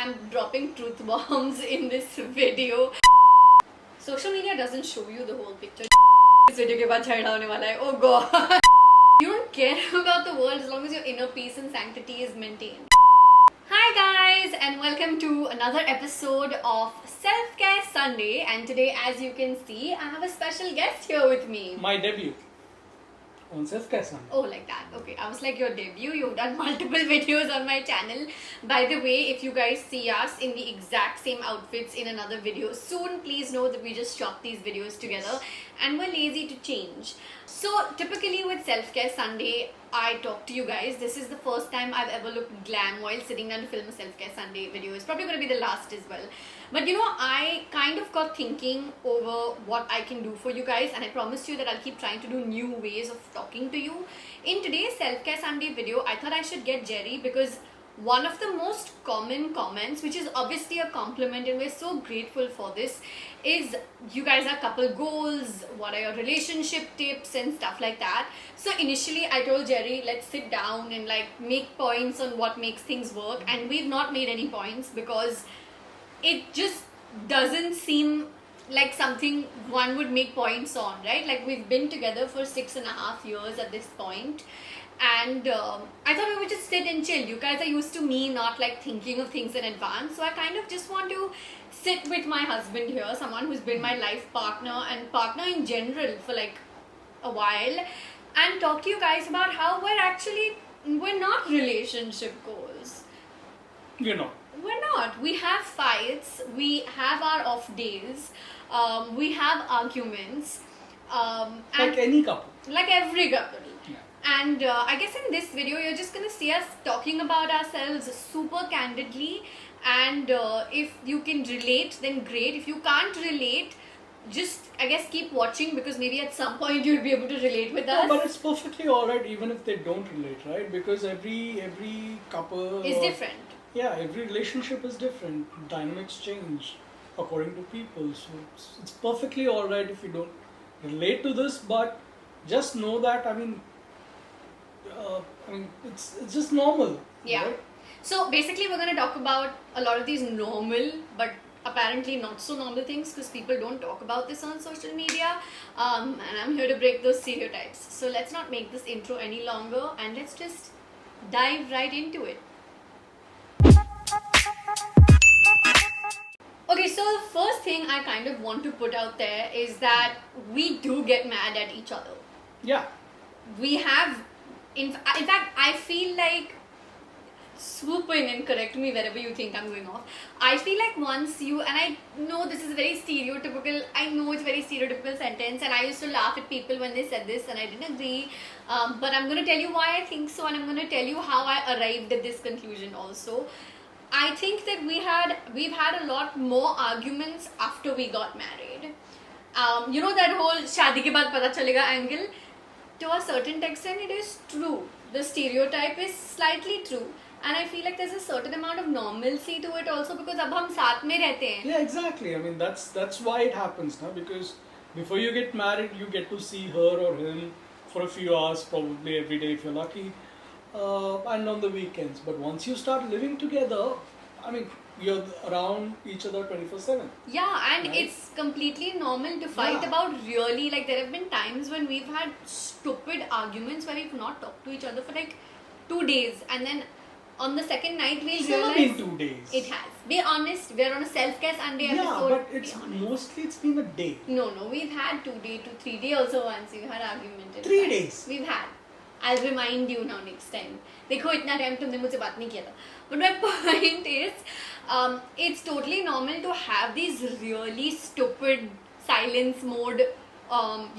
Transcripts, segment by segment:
I'm dropping truth bombs in this video. Social media doesn't show you the whole picture. This video के बाद छाड़ा होने वाला है. Oh God. You don't care about the world as long as your inner peace and sanctity is maintained. Hi guys, and welcome to another episode of Self-Care Sunday. And today, as you can see, I have a special guest here with me. My debut on Self-Care Sunday. Oh, like that. Okay, I was like, your debut. You've done multiple videos on my channel. By the way, if you guys see us in the exact same outfits in another video soon, please know that we just shot these videos together and we're lazy to change. So typically with Self-Care Sunday, I talk to you guys. This is the first time I've ever looked glam while sitting down to film a Self-Care Sunday video. It's probably going to be the last as well. But you know, I kind of got thinking over what I can do for you guys, and I promised you that I'll keep trying to do new ways of talking to you. In today's Self-Care Sunday video, I thought I should get Jerry because one of the most common comments, which is obviously a compliment and we're so grateful for this, is you guys are couple goals, what are your relationship tips and stuff like that. So initially I told Jerry, let's sit down and like make points on what makes things work, and we've not made any points because it just doesn't seem like something one would make points on, right? Like we've been together for 6.5 years at this point, and I thought we would just sit and chill. You guys are used to me not like thinking of things in advance, so I kind of just want to sit with my husband here, someone who's been my life partner and partner in general for like a while, and talk to you guys about how we're not relationship goals. You know. We're not. We have fights, we have our off days, we have arguments, Like any couple. like every couple. Yeah. And I guess in this video you're just gonna see us talking about ourselves super candidly, and if you can relate, then great. If you can't relate, just I guess keep watching, because maybe at some point you'll be able to relate with us. No, but it's perfectly alright even if they don't relate, right? Because every couple It's different. Yeah, every relationship is different. Dynamics change according to people. So it's perfectly alright if you don't relate to this, but just know that it's just normal. Yeah. Right? So basically we're going to talk about a lot of these normal but apparently not so normal things, because people don't talk about this on social media, and I'm here to break those stereotypes. So let's not make this intro any longer and let's just dive right into it. Okay, so the first thing I kind of want to put out there is that we do get mad at each other. Yeah. We have, in fact, I feel like, swoop in and correct me wherever you think I'm going off. I feel like once you, and I know this is very stereotypical, I know it's very stereotypical sentence, and I used to laugh at people when they said this and I didn't agree, but I'm going to tell you why I think so, and I'm going to tell you how I arrived at this conclusion also. I think that we've had a lot more arguments after we got married. You know that whole शादी के बाद पता चलेगा angle? To a certain extent it is true. The stereotype is slightly true. And I feel like there's a certain amount of normalcy to it also, because अब हम साथ में रहते हैं. Yeah, exactly. I mean, that's why it happens now, because before you get married, you get to see her or him for a few hours, probably every day if you're lucky, and on the weekends. But once you start living together, I mean, you're around each other 24/7. Yeah, and Right? it's completely normal to fight Yeah. about really, like there have been times when we've had stupid arguments where we've not talked to each other for like 2 days, and then on the second night we'll It's never realize been 2 days. it has. Be honest, we're on a Self-Care Sunday Yeah, episode. but it's Be honest. mostly it's been a day. No, we've had 2 day to 3 day also once. We've had argument. in 3 fact. days. We've had. I'll remind you now next time. देखो इतना time तुमने मुझसे बात नहीं किया था. But my point is, it's totally normal to have these really stupid silence mode,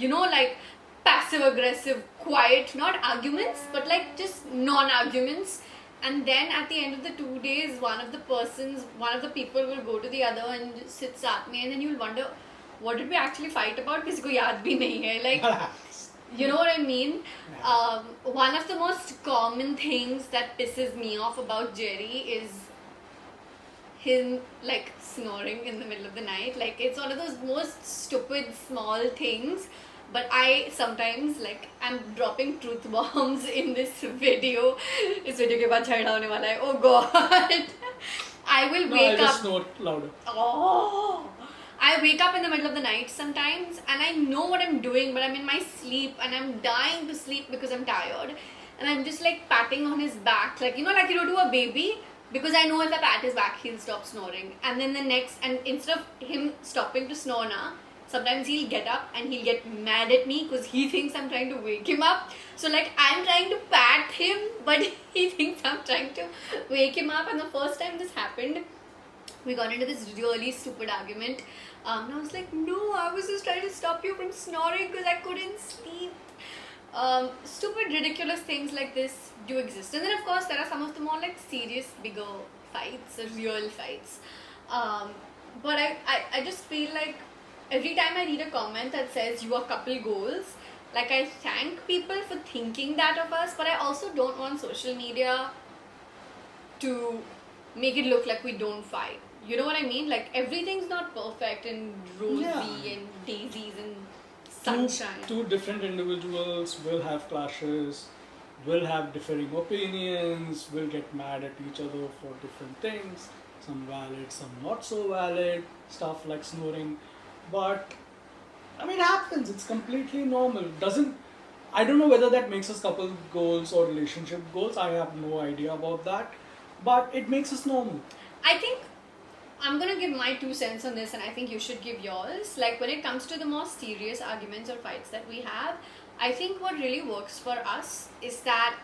you know, like passive aggressive, quiet, not arguments, but like just non-arguments. And then at the end of the 2 days, one of the people will go to the other and just sit साथ में, and then you'll wonder, what did we actually fight about? किसी को याद भी नहीं है. Like, you know what I mean? One of the most common things that pisses me off about Jerry is him like snoring in the middle of the night. Like, it's one of those most stupid small things, but I sometimes like I'm dropping truth bombs in this video. इस video के बाद छाड़ा होने वाला है. Oh God. I will No, I'll wake just up. snore louder. Oh, I wake up in the middle of the night sometimes and I know what I'm doing, but I'm in my sleep and I'm dying to sleep because I'm tired. And I'm just like patting on his back, like, like you do to a baby, because I know if I pat his back, he'll stop snoring. And then and instead of him stopping to snore now, sometimes he'll get up and he'll get mad at me because he thinks I'm trying to wake him up. So, like, I'm trying to pat him, but he thinks I'm trying to wake him up. And the first time this happened, we got into this really stupid argument. And I was like, no, I was just trying to stop you from snoring because I couldn't sleep. Stupid, ridiculous things like this do exist. And then, of course, there are some of the more like serious, bigger fights, real fights. But I just feel like every time I read a comment that says you are couple goals, like I thank people for thinking that of us, but I also don't want social media to make it look like we don't fight. You know what I mean? Like everything's not perfect and rosy Yeah. and daisies and Two, sunshine. two different individuals will have clashes, will have differing opinions, will get mad at each other for different things, some valid, some not so valid, stuff like snoring. But I mean, it happens, it's completely normal. I don't know whether that makes us couple goals or relationship goals, I have no idea about that, but it makes us normal. I think I'm gonna give my 2 cents on this, and I think you should give yours. Like when it comes to the more serious arguments or fights that we have, I think what really works for us is that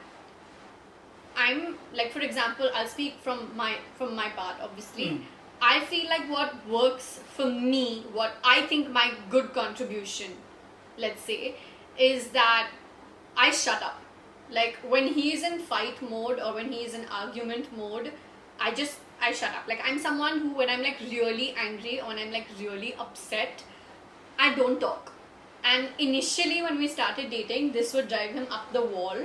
I'm like, for example, I'll speak from my part. Obviously, I feel like what works for me, what I think my good contribution, let's say, is that I shut up. Like when he's in fight mode or when he's in argument mode, I shut up. Like I'm someone who, when I'm like really angry or when I'm like really upset, I don't talk. And initially when we started dating, this would drive him up the wall.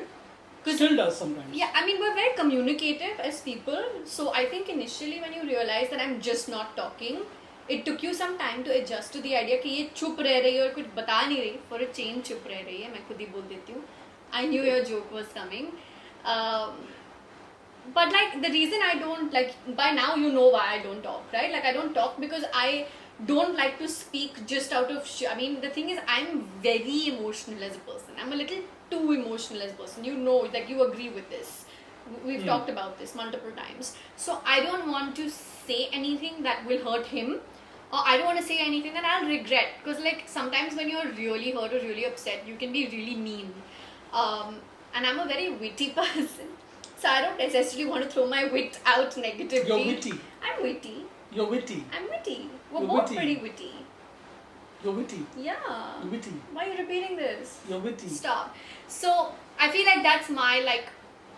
Still does sometimes. Yeah, I mean, we're very communicative as people. So I think initially when you realize that I'm just not talking, it took you some time to adjust to the idea कि ये चुप रह रही है और कुछ बता नहीं रही. For a change चुप रह रही है, मैं खुद ही बोल देती हूँ. I knew your joke was coming. But like the reason I don't, like, by now you know why I don't talk, right? Like I don't talk because I don't like to speak just out of I mean, the thing is, I'm very emotional as a person. I'm a little too emotional as a person. You know, like you agree with this. We've talked about this multiple times. So I don't want to say anything that will hurt him, or I don't want to say anything that I'll regret, because like sometimes when you're really hurt or really upset, you can be really mean. And I'm a very witty person, so I don't necessarily want to throw my wit out negatively. You're witty. I'm witty. You're witty. I'm witty. We're You're both witty. pretty witty. You're witty. Yeah. You're witty. Why are you repeating this? You're witty. Stop. So I feel like that's my like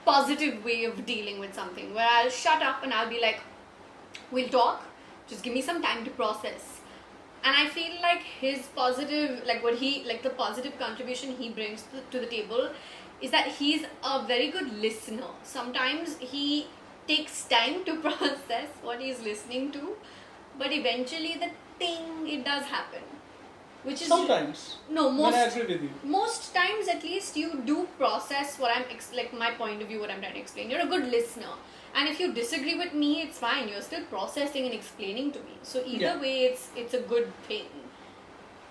positive way of dealing with something, where I'll shut up and I'll be like, we'll talk, just give me some time to process. And I feel like his positive, like what he, like the positive contribution he brings to the table is that he's a very good listener. Sometimes he takes time to process what he's listening to, but eventually the thing, it does happen. Which is Sometimes. no, When I agree with you. most times at least you do process what I'm like my point of view, what I'm trying to explain. You're a good listener, and if you disagree with me, it's fine. You're still processing and explaining to me. So either way, it's a good thing.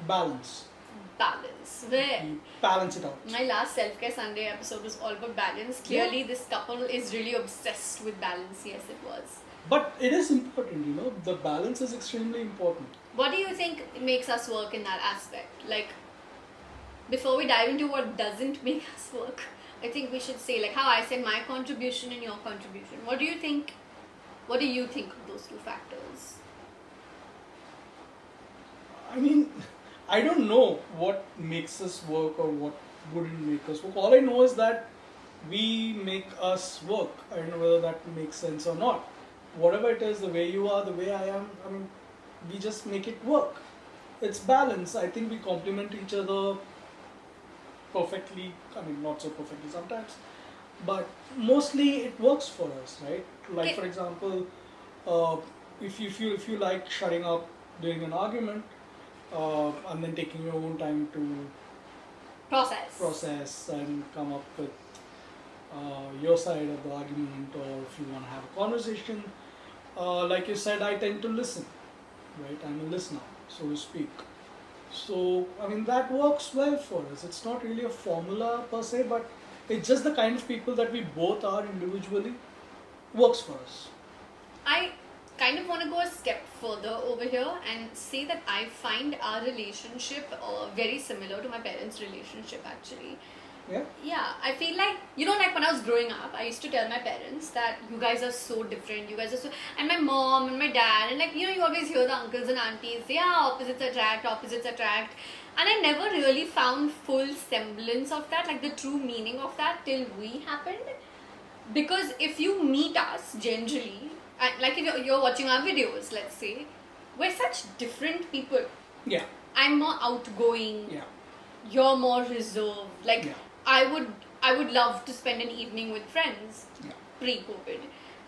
Balance. Balance. Where You balance it out. my last self-care Sunday episode was all about balance. Clearly, this couple is really obsessed with balance. Yes, it was. But it is important, the balance is extremely important. What do you think makes us work in that aspect? Like, before we dive into what doesn't make us work, I think we should say, like how I said my contribution and your contribution. What do you think of those two factors? I mean, I don't know what makes us work or what wouldn't make us work. All I know is that we make us work. I don't know whether that makes sense or not. Whatever it is, the way you are, the way I am, I mean, we just make it work. It's balance. I think we complement each other perfectly. I mean, not so perfectly sometimes, but mostly it works for us, right? Like Okay. for example, if you like shutting up during an argument, and then taking your own time to process and come up with your side of the argument, or if you want to have a conversation, like you said, I tend to listen, right? I'm a listener, so to speak. So, I mean, that works well for us. It's not really a formula per se, but it's just the kind of people that we both are individually works for us. I kind of want to go a step further over here and say that I find our relationship very similar to my parents' relationship actually. Yeah? Yeah, I feel like, you know, like when I was growing up, I used to tell my parents that you guys are so different, you guys are so, and my mom and my dad, and like, you know, you always hear the uncles and aunties say, yeah, opposites attract, opposites attract. And I never really found full semblance of that, like the true meaning of that till we happened. Because if you meet us generally, and like if you're watching our videos, let's say, we're such different people. Yeah. I'm more outgoing. Yeah. You're more reserved. Like Yeah. I would love to spend an evening with friends Yeah. pre-COVID.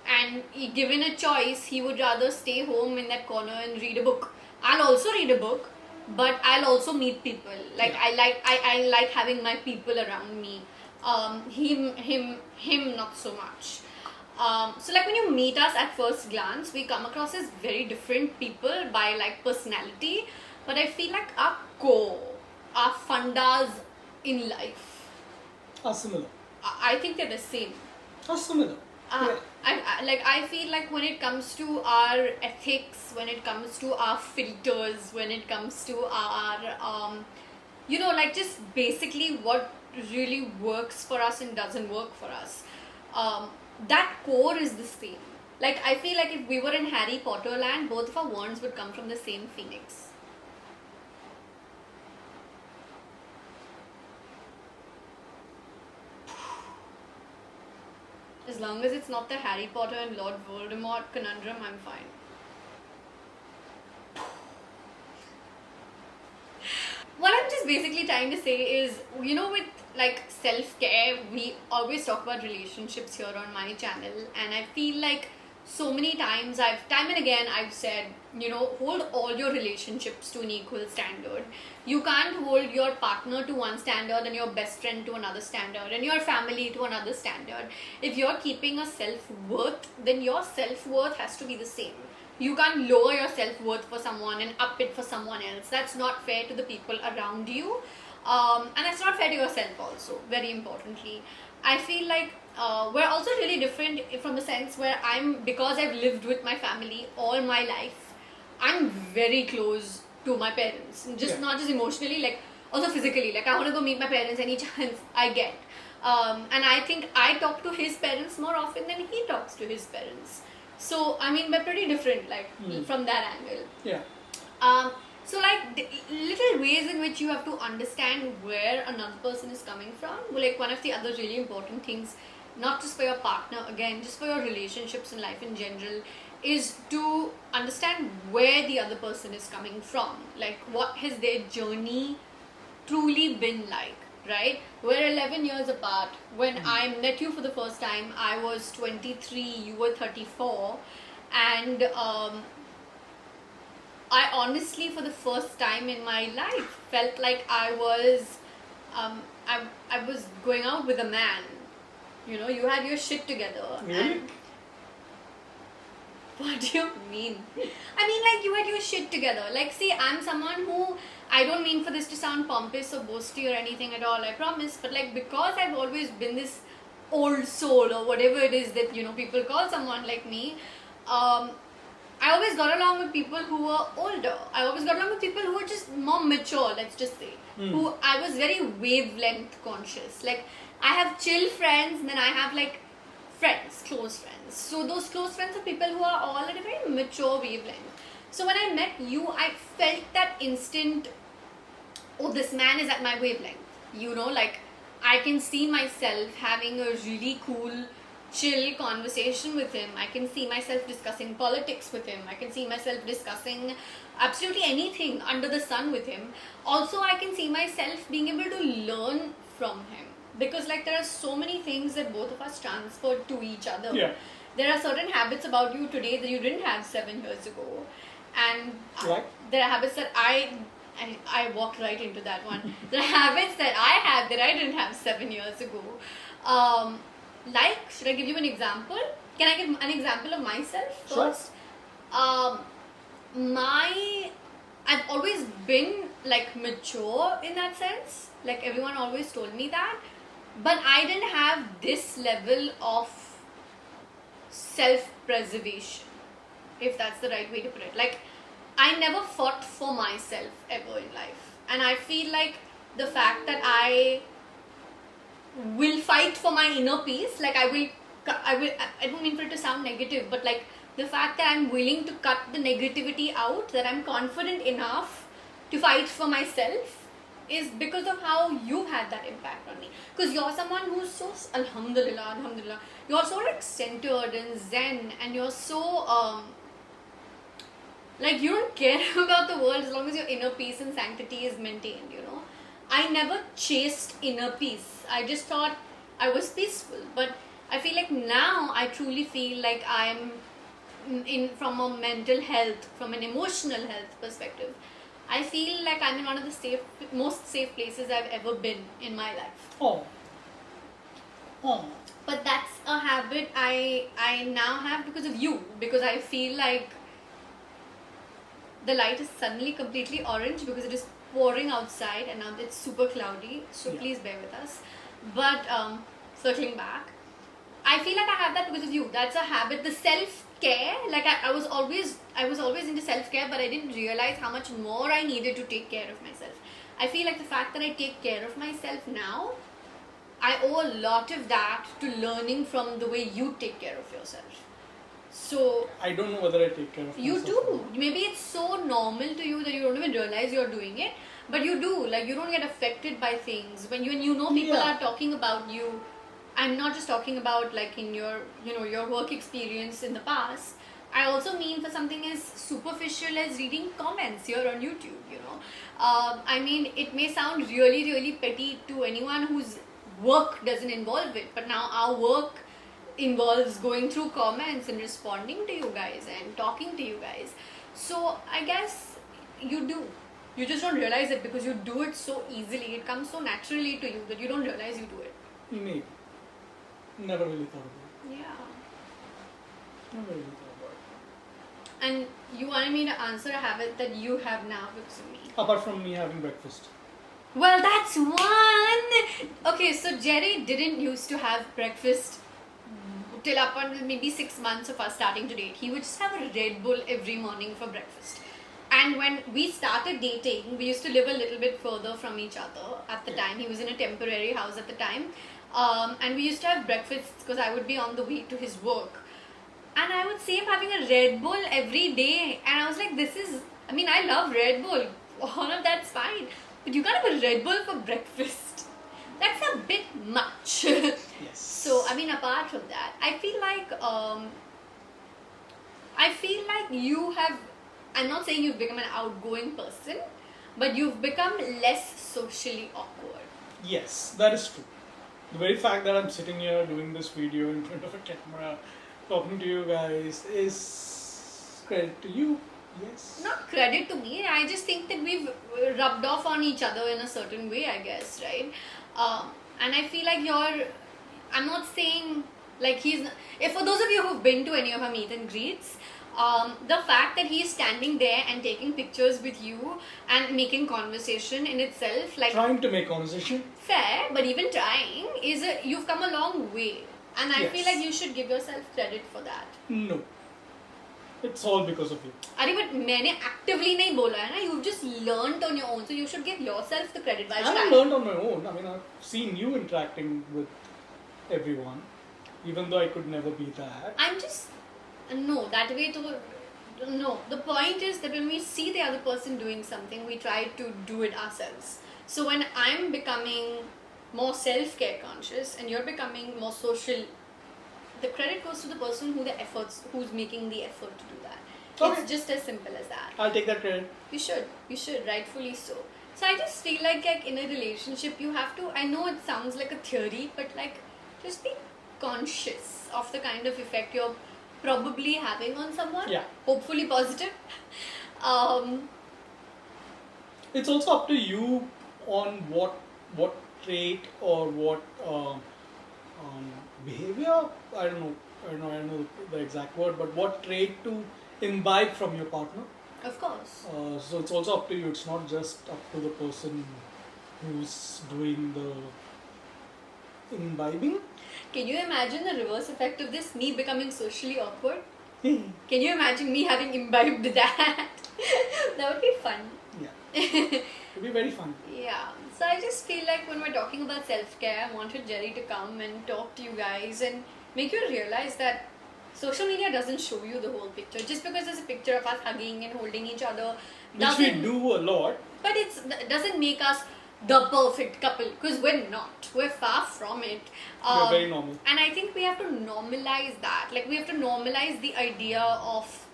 And given a choice, he would rather stay home in that corner and read a book. I'll also read a book, but I'll also meet people. Like Yeah. I like having my people around me. Him not so much. So like when you meet us at first glance, we come across as very different people by like personality, but I feel like our core, our fundas in life, Are similar. I think they're the same. Are similar. Yeah. I feel like when it comes to our ethics, when it comes to our filters, when it comes to our you know, like just basically what really works for us and doesn't work for us, that core is the same. Like I feel like if we were in Harry Potter land, both of our wands would come from the same phoenix. As long as it's not the Harry Potter and Lord Voldemort conundrum, I'm fine. What I'm just basically trying to say is, you know, with like self-care, we always talk about relationships here on my channel, and I feel like so many times time and again I've said, you know, hold all your relationships to an equal standard. You can't hold your partner to one standard and your best friend to another standard and your family to another standard. If you're keeping a self-worth, then your self-worth has to be the same. You can't lower your self-worth for someone and up it for someone else. That's not fair to the people around you, and that's not fair to yourself also, very importantly. I feel like we're also really different from the sense where because I've lived with my family all my life, I'm very close to my parents. Just not just emotionally, like also physically. Like I want to go meet my parents any chance I get. And I think I talk to his parents more often than he talks to his parents. So I mean, we're pretty different, like from that angle. Yeah. So like little ways in which you have to understand where another person is coming from. Like one of the other really important things, not just for your partner, again, just for your relationships in life in general, is to understand where the other person is coming from. Like what has their journey truly been like, right? We're 11 years apart. When I met you for the first time, I was 23, you were 34, and I honestly, for the first time in my life, felt like I was going out with a man. You know, you had your shit together. Really? And what do you mean? I mean, like, you had your shit together. Like, see, I'm someone who, I don't mean for this to sound pompous or boasty or anything at all, I promise, but like, because I've always been this old soul or whatever it is that, you know, people call someone like me, I always got along with people who were older. I always got along with people who were just more mature, let's just say. Who I was very wavelength conscious. Like, I have chill friends, and then I have like friends, close friends. So those close friends are people who are all at a very mature wavelength. So when I met you, I felt that instant, oh, this man is at my wavelength. You know, like, I can see myself having a really cool, chill conversation with him. I can see myself discussing politics with him. I can see myself discussing absolutely anything under the sun with him. Also, I can see myself being able to learn from him, because like there are so many things that both of us transferred to each other. Yeah. There are certain habits about you today that you didn't have 7 years ago, and Like? there are habits that I walked right into that one. There are habits that I have that I didn't have 7 years ago. Like, should I give you an example? Can I give an example of myself Sure. first? Um, I've always been like mature in that sense. Like everyone always told me that, but I didn't have this level of self-preservation, if that's the right way to put it. Like I never fought for myself ever in life, and I feel like the fact that I will fight for my inner peace, like I don't mean for it to sound negative, but like the fact that I'm willing to cut the negativity out, that I'm confident enough to fight for myself, is because of how you've had that impact on me. Because you're someone who's so, alhamdulillah, you're so like centered and zen, and you're so like you don't care about the world as long as your inner peace and sanctity is maintained, you know. I never chased inner peace. I just thought I was peaceful. But I feel like now I truly feel like I'm in from a mental health, from an emotional health perspective. I feel like I'm in one of the most safe places I've ever been in my life. Oh. Oh. But that's a habit I now have because of you. Because I feel like the light is suddenly completely orange because it is pouring outside and now it's super cloudy, so Yeah. please bear with us. But circling back, I feel like I have that because of you. That's a habit. The self-care, like I was always into self-care, but I didn't realize how much more I needed to take care of myself. I feel like the fact that I take care of myself now, I owe a lot of that to learning from the way you take care of yourself. So I don't know whether I take care of you myself. do. Maybe it's so normal to you that you don't even realize you're doing it, but you do. Like you don't get affected by things when you know people Yeah. are talking about you. I'm not just talking about like in your your work experience in the past. I also mean for something as superficial as reading comments here on YouTube. I mean, it may sound really really petty to anyone whose work doesn't involve it, but now our work involves going through comments and responding to you guys and talking to you guys. So I guess you do. You just don't realize it because you do it so easily. It comes so naturally to you that you don't realize you do it. Maybe. Never really thought about it. Yeah. Never really thought about it. And you wanted me to answer a habit that you have now because of me. Apart from me having breakfast. Well, that's one. Okay, so Jerry didn't used to have breakfast till up until maybe 6 months of us starting to date. He would just have a Red Bull every morning for breakfast. And when we started dating, we used to live a little bit further from each other at the time. He was in a temporary house at the time. And we used to have breakfasts because I would be on the way to his work. And I would see him having a Red Bull every day. And I was like, I love Red Bull. All of that's fine. But you can't have a Red Bull for breakfast. That's a bit much. Yes. So, apart from that, I feel like you have, I'm not saying you've become an outgoing person, but you've become less socially awkward. Yes, that is true. The very fact that I'm sitting here doing this video in front of a camera, talking to you guys, is credit to you. Yes. Not credit to me, I just think that we've rubbed off on each other in a certain way, I guess, right? And I feel like I'm not saying like if for those of you who've been to any of our meet and greets, the fact that he's standing there and taking pictures with you and making conversation in itself, like Trying to make conversation. fair, but even trying you've come a long way, and I Yes. feel like you should give yourself credit for that. No. It's all because of you. अरे but मैंने actively नहीं बोला है ना, you've just learned on your own, so you should give yourself the credit. Why I should haven't I? learned on my own. I've seen you interacting with everyone, even though I could never be that. I'm just no that way to no. The point is that when we see the other person doing something, we try to do it ourselves. So when I'm becoming more self-care conscious and you're becoming more social, the credit goes to the person who's making the effort to do that. Okay. It's just as simple as that. I'll take that credit. You should, rightfully so. So I just feel like in a relationship you have to, I know it sounds like a theory, but like just be conscious of the kind of effect you're probably having on someone. Yeah. Hopefully positive. It's also up to you on what trait or what behavior. I don't know the exact word, but what trait to imbibe from your partner. Of course. So it's also up to you. It's not just up to the person who's doing the imbibing. Can you imagine the reverse effect of this? Me becoming socially awkward? Yeah. Can you imagine me having imbibed that? That would be fun. It'd be very fun. Yeah. So I just feel like when we're talking about self-care, I wanted Jerry to come and talk to you guys and make you realize that social media doesn't show you the whole picture. Just because there's a picture of us hugging and holding each other Which we do a lot. but it doesn't make us the perfect couple, because we're not. We're far from it. We're very normal. And I think we have to normalize that. Like, we have to normalize the idea of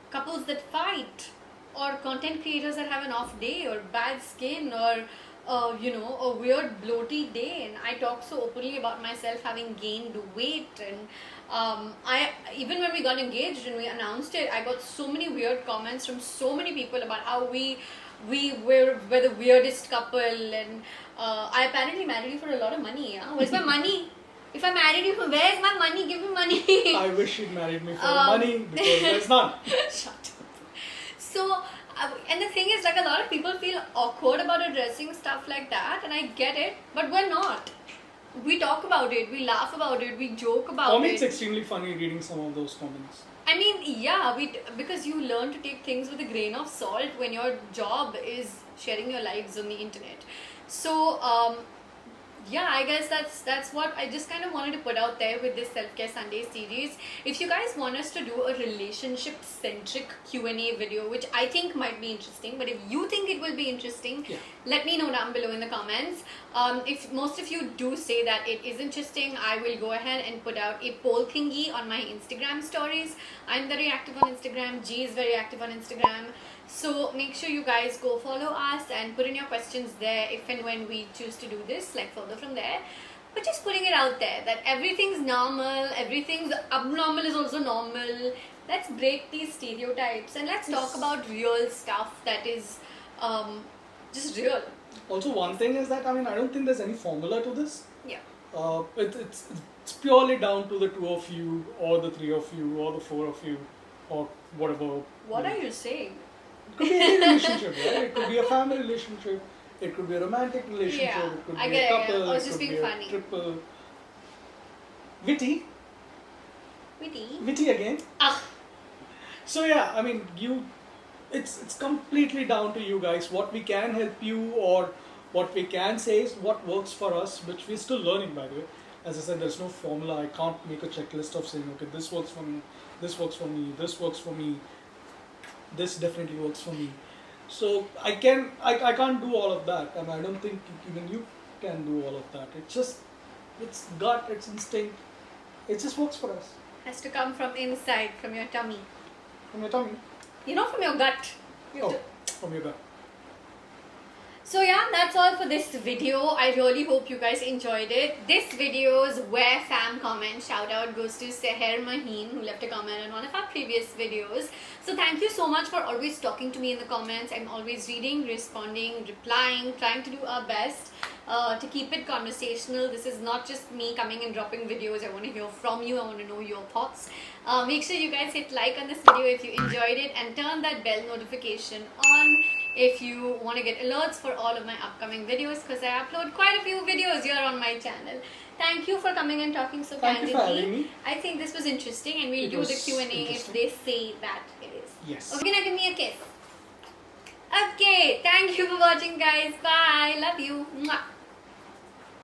couples that fight, or content creators that have an off day, or bad skin, or a weird bloaty day. And I talk so openly about myself having gained weight, and I even when we got engaged and we announced it, I got so many weird comments from so many people about how we were the weirdest couple, and I apparently married you for a lot of money. Yeah? Where's my money? If I married you, where's my money? Give me money. I wish you'd married me for money, because there's none. Shut up. So, and the thing is, like, a lot of people feel awkward about addressing stuff like that, and I get it, but we're not. We talk about it, we laugh about it, we joke about For me, it's it. extremely funny reading some of those comments. I mean, yeah, because you learn to take things with a grain of salt when your job is sharing your lives on the internet. So, yeah, I guess that's what I just kind of wanted to put out there with this Self-Care Sunday series. If you guys want us to do a relationship-centric Q&A video, which I think might be interesting, but if you think it will be interesting, let me know down below in the comments. If most of you do say that it is interesting, I will go ahead and put out a poll thingy on my Instagram stories. I'm very active on Instagram. G is very active on Instagram. So make sure you guys go follow us and put in your questions there if and when we choose to do this, like further from there. But just putting it out there that everything's normal, everything's abnormal is also normal. Let's break these stereotypes and let's talk about real stuff that is just real. Also, one thing is that, I don't think there's any formula to this. Yeah. It's purely down to the two of you, or the three of you, or the four of you, or whatever. What are you saying? It could be any relationship, right? It could be a family relationship, it could be a romantic relationship, Yeah, it could I be get a it, couple, I was it just could being be funny. a triple. Witty Witty? again. Ah. So yeah, it's completely down to you guys. What we can help you, or what we can say is what works for us, which we're still learning, by the way. As I said, there's no formula. I can't make a checklist of saying, okay, this works for me, this works for me, this works for me, this definitely works for me. So I can't do all of that, and I don't think even you can do all of that. It's gut, it's instinct. It just works for us. Has to come from inside, from your tummy. From your tummy. From your gut. You have to- From your gut. So yeah, that's all for this video. I really hope you guys enjoyed it. This video's Where Fam comment shout out goes to Seher Maheen, who left a comment on one of our previous videos. So thank you so much for always talking to me in the comments. I'm always reading, responding, replying, trying to do our best to keep it conversational. This is not just me coming and dropping videos. I want to hear from you. I want to know your thoughts. Make sure you guys hit like on this video if you enjoyed it, and turn that bell notification on if you want to get alerts for all of my upcoming videos, because I upload quite a few videos here on my channel. Thank you for coming and talking so Thank you for having candidly. me. I think this was interesting, and we'll It do the was Q&A if interesting. they say that it is. Yes. Okay, now give me a kiss. Okay, thank you for watching, guys. Bye. Love you. Mwah.